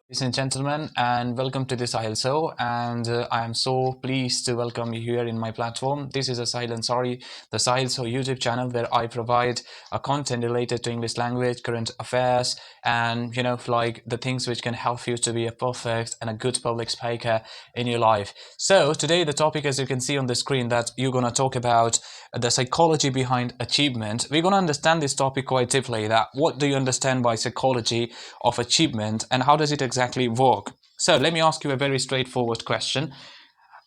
Ladies and gentlemen, and welcome to this IELTS. And I am so pleased to welcome you here in my platform. This is a Sahil Ansari, the Sahil YouTube channel where I provide a content related to English language, current affairs, and like the things which can help you to be a perfect and a good public speaker in your life. So today the topic, as you can see on the screen, that you're gonna talk about the psychology behind achievement. We're gonna understand this topic quite deeply. That what do you understand by psychology of achievement and how does it exactly work? So let me ask you a very straightforward question.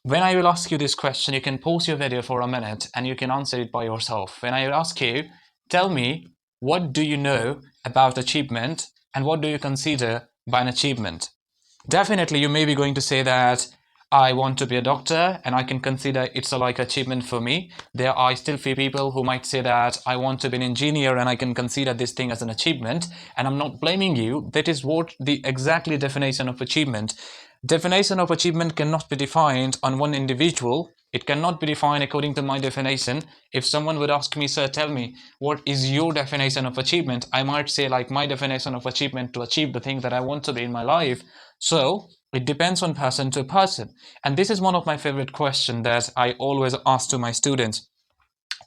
When I will ask you this question, you can pause your video for a minute and you can answer it by yourself. When I ask you, tell me, what do you know about achievement and what do you consider by an achievement? Definitely, you may be going to say that I want to be a doctor and I can consider it's a like achievement for me. There are still few people who might say that I want to be an engineer and I can consider this thing as an achievement. And I'm not blaming you. That is what the exactly definition of achievement. Definition of achievement cannot be defined on one individual. It cannot be defined according to my definition. If someone would ask me, sir, tell me, what is your definition of achievement? I might say like my definition of achievement to achieve the thing that I want to be in my life. So it depends on person to person. And this is one of my favorite questions that I always ask to my students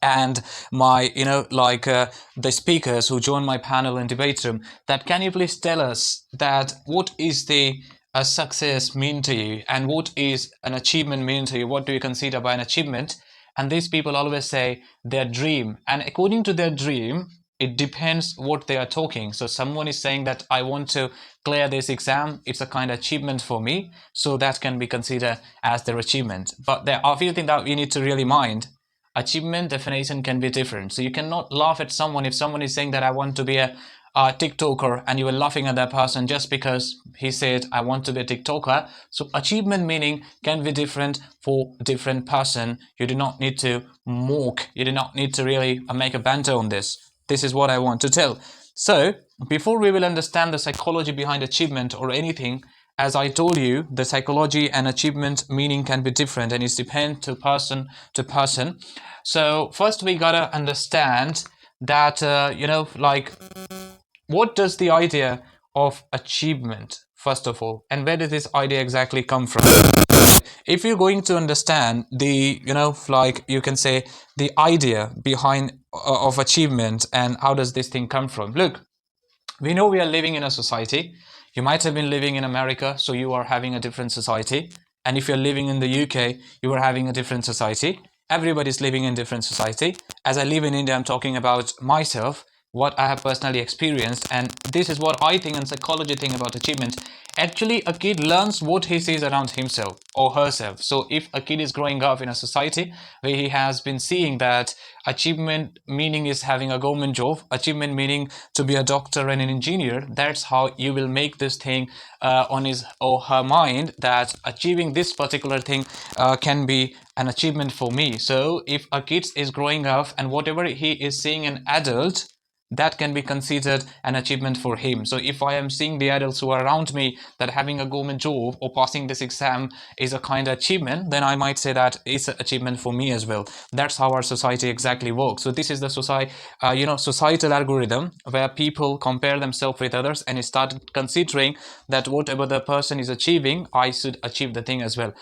and my the speakers who join my panel and debate room, that can you please tell us that what is the a success mean to you and what is an achievement mean to you? What do you consider by an achievement? And these people always say their dream, and according to their dream it depends what they are talking. So someone is saying that I want to clear this exam, it's a kind of achievement for me, so that can be considered as their achievement. But there are a few things that we need to really mind. Achievement definition can be different. So you cannot laugh at someone if someone is saying that I want to be a TikToker and you are laughing at that person just because he said I want to be a TikToker. So achievement meaning can be different for different person. You do not need to mock. You do not need to really make a banter on this. This is what I want to tell. So before we will understand the psychology behind achievement or anything, as I told you, the psychology and achievement meaning can be different and it depends to person to person. So first we gotta understand that like what does the idea of achievement first of all, and where does this idea exactly come from? If you're going to understand the like you can say the idea behind of achievement and how does this thing come from, look, we know we are living in a society. You might have been living in America, so you are having a different society. And if you're living in the UK, you are having a different society. Everybody's living in different society. As I live in India, I'm talking about myself, what I have personally experienced, and this is what I think and psychology think about achievement. Actually, a kid learns what he sees around himself or herself. So if a kid is growing up in a society where he has been seeing that achievement meaning is having a government job, achievement meaning to be a doctor and an engineer, that's how you will make this thing on his or her mind, that achieving this particular thing can be an achievement for me. So if a kid is growing up and whatever he is seeing an adult, that can be considered an achievement for him. So if I am seeing the adults who are around me that having a government job or passing this exam is a kind of achievement, then I might say that it's an achievement for me as well. That's how our society exactly works. So this is the societal algorithm where people compare themselves with others and start considering that whatever the person is achieving, I should achieve the thing as well.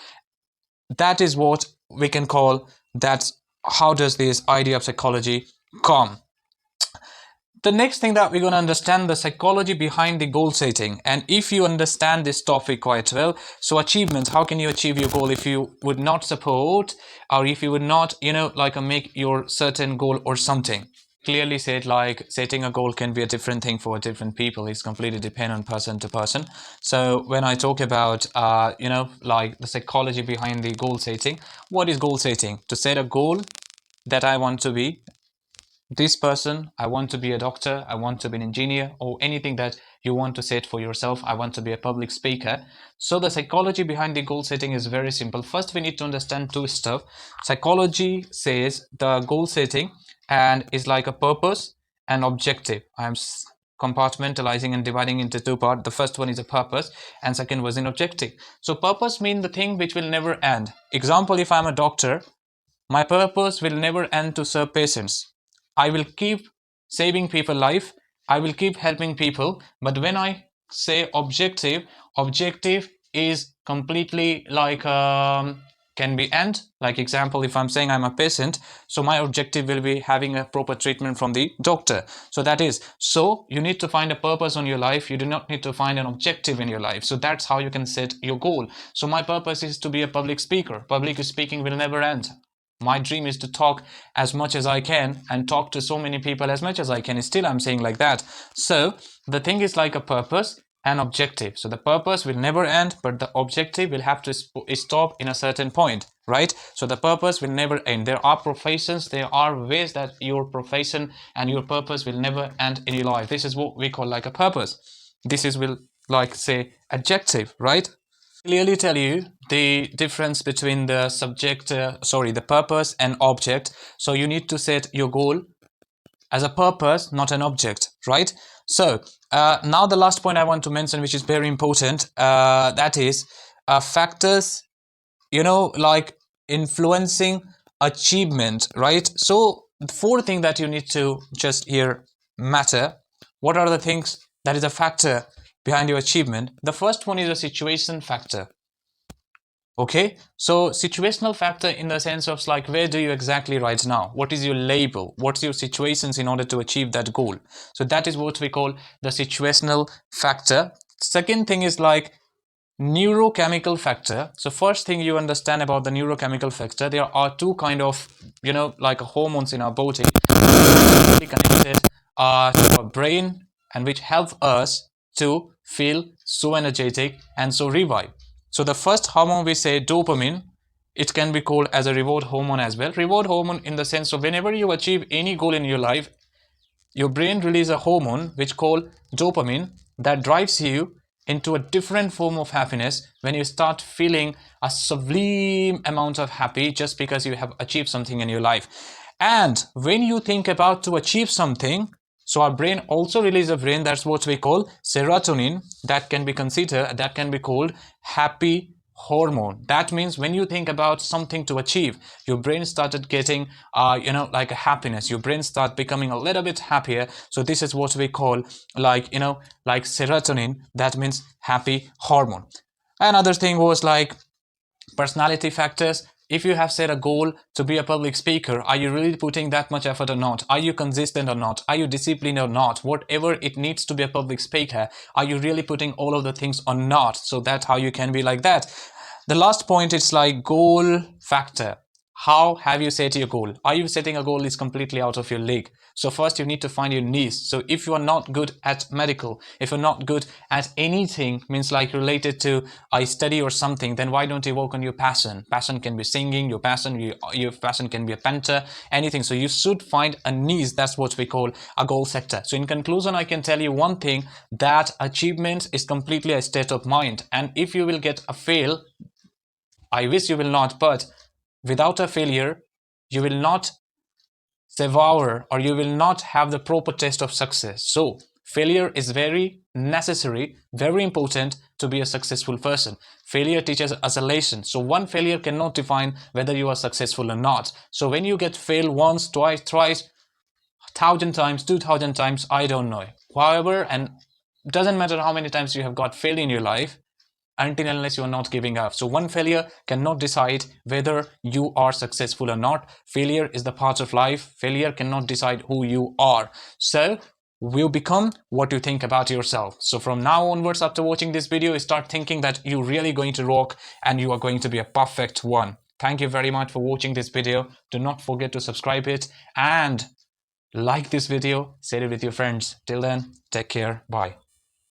That is what we can call that. How does this idea of psychology come? The next thing that we're going to understand the psychology behind the goal setting. And if you understand this topic quite well, so achievements, how can you achieve your goal if you would not support or if you would not make your certain goal or something? Clearly said, like setting a goal can be a different thing for different people. It's completely dependent on person to person. So when I talk about like the psychology behind the goal setting, what is goal setting? To set a goal that I want to be this person, I want to be a doctor, I want to be an engineer, or anything that you want to set for yourself. I want to be a public speaker. So the psychology behind the goal setting is very simple. First, we need to understand two stuff. Psychology says the goal setting and is like a purpose and objective. I'm compartmentalizing and dividing into two parts. The first one is a purpose and second was an objective. So purpose means the thing which will never end. Example, if I'm a doctor, my purpose will never end to serve patients. I will keep saving people life. I will keep helping people. But when I say objective, objective is completely like can be end. Like example, if I'm saying I'm a patient, so my objective will be having a proper treatment from the doctor. So that is, so you need to find a purpose on your life. You do not need to find an objective in your life. So that's how you can set your goal. So my purpose is to be a public speaker. Public speaking will never end. My dream is to talk as much as I can and talk to so many people as much as I can. Still, I'm saying like that. So the thing is like a purpose and objective. So the purpose will never end, but the objective will have to stop in a certain point, right? So the purpose will never end. There are professions, there are ways that your profession and your purpose will never end in your life. This is what we call like a purpose. This is will like say adjective, right? Clearly tell you the difference between the the purpose and object. So you need to set your goal as a purpose, not an object, right? So now the last point I want to mention, which is very important, that is factors, like influencing achievement, right? So the four things that you need to just here matter. What are the things that is a factor behind your achievement? The first one is a situation factor. Okay, so situational factor in the sense of like where do you exactly right now? What is your label? What's your situations in order to achieve that goal? So that is what we call the situational factor. Second thing is like neurochemical factor. So first thing you understand about the neurochemical factor, there are two kind of like hormones in our body connected to our brain and which help us to feel so energetic and so revive. So the first hormone we say dopamine, it can be called as a reward hormone as well. Reward hormone in the sense of whenever you achieve any goal in your life, your brain releases a hormone which called dopamine that drives you into a different form of happiness when you start feeling a sublime amount of happy just because you have achieved something in your life. And when you think about to achieve something, so our brain also releases a brain, that's what we call serotonin, that can be considered, that can be called happy hormone. That means when you think about something to achieve, your brain started getting like a happiness. Your brain start becoming a little bit happier. So this is what we call like like serotonin. That means happy hormone. Another thing was like personality factors. If you have set a goal to be a public speaker, are you really putting that much effort or not? Are you consistent or not? Are you disciplined or not? Whatever it needs to be a public speaker, are you really putting all of the things or not? So that's how you can be like that. The last point is like goal factor. How have you set your goal? Are you setting a goal is completely out of your league? So first you need to find your niche. So if you are not good at medical, if you're not good at anything, means like related to a study or something, then why don't you work on your passion? Passion can be singing, your passion can be a painter, anything. So you should find a niche. That's what we call a goal sector. So in conclusion, I can tell you one thing, that achievement is completely a state of mind. And if you will get a fail, I wish you will not, but without a failure, you will not devour or you will not have the proper taste of success. So failure is very necessary, very important to be a successful person. Failure teaches us a lesson. So one failure cannot define whether you are successful or not. So when you get failed once, twice, thrice, 1,000 times, 2,000 times, I don't know. However, and doesn't matter how many times you have got failed in your life, until unless you are not giving up. So one failure cannot decide whether you are successful or not. Failure is the part of life. Failure cannot decide who you are. So will become what you think about yourself. So from now onwards, after watching this video, start thinking that you're really going to rock and you are going to be a perfect one. Thank you very much for watching this video. Do not forget to subscribe it and like this video, share it with your friends. Till then, take care. Bye.